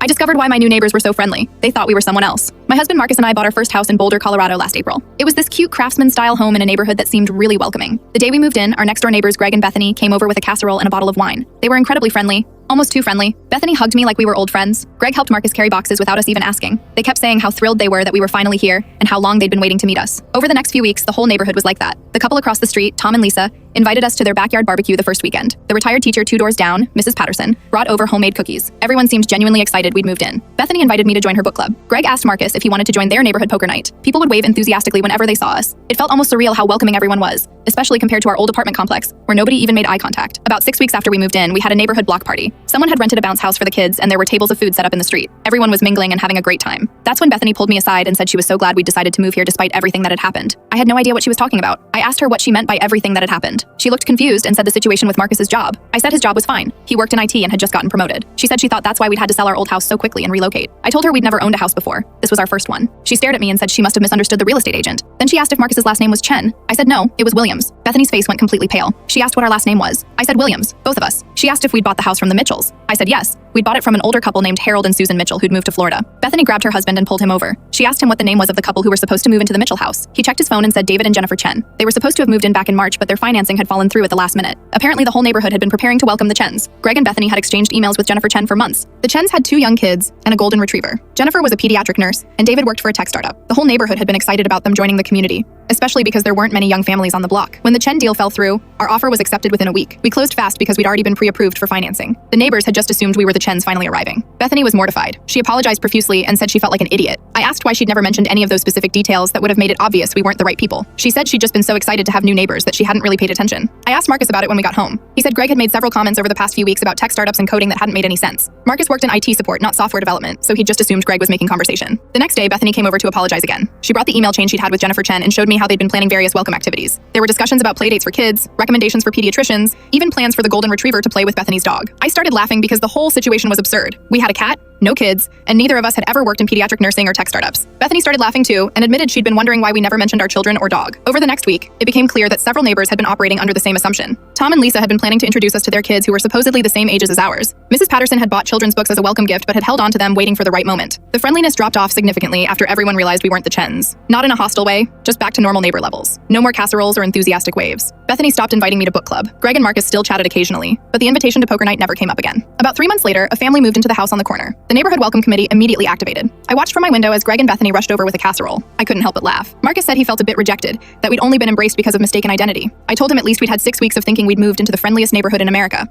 I discovered why my new neighbors were so friendly. They thought we were someone else. My husband Marcus and I bought our first house in Boulder, Colorado last April. It was this cute craftsman-style home in a neighborhood that seemed really welcoming. The day we moved in, our next-door neighbors Greg and Bethany came over with a casserole and a bottle of wine. They were incredibly friendly, almost too friendly. Bethany hugged me like we were old friends. Greg helped Marcus carry boxes without us even asking. They kept saying how thrilled they were that we were finally here and how long they'd been waiting to meet us. Over the next few weeks, the whole neighborhood was like that. The couple across the street, Tom and Lisa, invited us to their backyard barbecue the first weekend. The retired teacher 2 doors down, Mrs. Patterson, brought over homemade cookies. Everyone seemed genuinely excited we'd moved in. Bethany invited me to join her book club. Greg asked Marcus if he wanted to join their neighborhood poker night. People would wave enthusiastically whenever they saw us. It felt almost surreal how welcoming everyone was, especially compared to our old apartment complex, where nobody even made eye contact. About 6 weeks after we moved in, we had a neighborhood block party. Someone had rented a bounce house for the kids, and there were tables of food set up in the street. Everyone was mingling and having a great time. That's when Bethany pulled me aside and said she was so glad we'd decided to move here despite everything that had happened. I had no idea what she was talking about. I asked her what she meant by everything that had happened. She looked confused and said the situation with Marcus's job. I said his job was fine. He worked in IT and had just gotten promoted. She said she thought that's why we'd had to sell our old house so quickly and relocate. I told her we'd never owned a house before. This was our first one. She stared at me and said she must have misunderstood the real estate agent. Then she asked if Marcus's last name was Chen. I said no, it was Williams. Bethany's face went completely pale. She asked what our last name was. I said Williams, both of us. She asked if we'd bought the house from the Mitchells. I said yes. We'd bought it from an older couple named Harold and Susan Mitchell who'd moved to Florida. Bethany grabbed her husband and pulled him over. She asked him what the name was of the couple who were supposed to move into the Mitchell house. He checked his phone and said David and Jennifer Chen. They were supposed to have moved in back in March, but their financing had fallen through at the last minute. Apparently the whole neighborhood had been preparing to welcome the Chens. Greg and Bethany had exchanged emails with Jennifer Chen for months. The Chens had 2 young kids and a golden retriever. Jennifer was a pediatric nurse, and David worked for a tech startup. The whole neighborhood had been excited about them joining the community, especially because there weren't many young families on the block. When the Chen deal fell through, our offer was accepted within a week. We closed fast because we'd already been pre-approved for financing. The neighbors had just assumed we were the Chens finally arriving. Bethany was mortified. She apologized profusely and said she felt like an idiot. I asked why she'd never mentioned any of those specific details that would have made it obvious we weren't the right people. She said she'd just been so excited to have new neighbors that she hadn't really paid attention. I asked Marcus about it when we got home. He said Greg had made several comments over the past few weeks about tech startups and coding that hadn't made any sense. Marcus worked in IT support, not software development, so he just assumed Greg was making conversation. The next day, Bethany came over to apologize again. She brought the email chain she'd had with Jennifer Chen and showed me how they'd been planning various welcome activities. There were discussions about playdates for kids, recommendations for pediatricians, even plans for the golden retriever to play with Bethany's dog. I started laughing because the whole situation was absurd. We had a cat, no kids, and neither of us had ever worked in pediatric nursing or tech startups. Bethany started laughing too and admitted she'd been wondering why we never mentioned our children or dog. Over the next week, it became clear that several neighbors had been operating under the same assumption. Tom and Lisa had been planning to introduce us to their kids who were supposedly the same ages as ours. Mrs. Patterson had bought children's books as a welcome gift but had held on to them waiting for the right moment. The friendliness dropped off significantly after everyone realized we weren't the Chens. Not in a hostile way, just back to normal neighbor levels. No more casseroles or enthusiastic waves. Bethany stopped inviting me to book club. Greg and Marcus still chatted occasionally, but the invitation to poker night never came up again. About 3 months later, a family moved into the house on the corner. The neighborhood welcome committee immediately activated. I watched from my window as Greg and Bethany rushed over with a casserole. I couldn't help but laugh. Marcus said he felt a bit rejected, that we'd only been embraced because of mistaken identity. I told him at least we'd had 6 weeks of thinking we'd moved into the friendliest neighborhood in America.